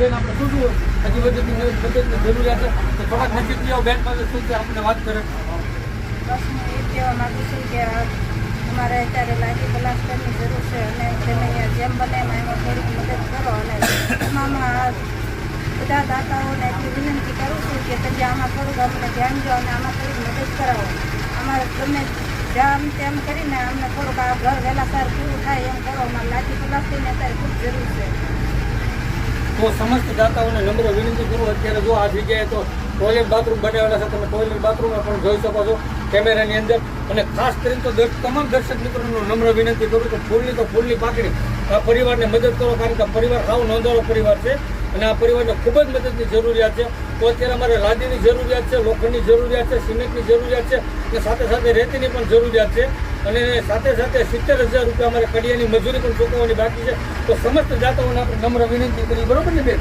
આપણે શું શું હજી વધુ મદદની જરૂરિયાત છે તો થોડાક નજીકની બેન પાસે શું છે આપણે વાત કરે. બસ હું એ કહેવા માગું છું કે અમારે અત્યારે લાઠી પ્લાસ્ટરની જરૂર છે અને તમે અહીંયા જેમ બને એમાં થોડીક મદદ કરો અને તમામ બધા દાતાઓને એટલી વિનંતી કરું છું કે તમે આમાં થોડુંક અમને ધ્યાન દો અને આમાં થોડીક મદદ કરાવો. અમારે ગમે જામ તેમ કરીને અમને થોડુંક આ ઘર વહેલાસર પૂરું થાય એમ કરો. અમારે લાઠી પ્લાસ્ટરની અત્યારે ખૂબ જરૂર છે. તો સમસ્ત દાતાઓને નમ્ર વિનંતી કરું, અત્યારે જો આ જગ્યાએ તો ટોયલેટ બાથરૂમ બનાવેલા છે, તમે ટોયલેટ બાથરૂમમાં પણ જોઈ શકો છો કેમેરાની અંદર. અને ખાસ કરીને તો તમામ દર્શક મિત્રોને નમ્ર વિનંતી કરું કે ફૂલની પાકડી આ પરિવારને મદદ કરો, કારણ કે પરિવાર સાવ નોંધારો પરિવાર છે અને આ પરિવારને ખૂબ જ મદદની જરૂરિયાત છે. તો અત્યારે અમારે લાદીની જરૂરિયાત છે, લોખંડની જરૂરિયાત છે, સિમેન્ટની જરૂરિયાત છે અને સાથે સાથે રેતીની પણ જરૂરિયાત છે અને સાથે સાથે 70,000 રૂપિયા અમારે કડિયાની મજૂરી પણ ચૂકવવાની બાકી છે. તો સમસ્ત દાતાઓને આપણે નમ્ર વિનંતી કરી, બરોબર ને બેન?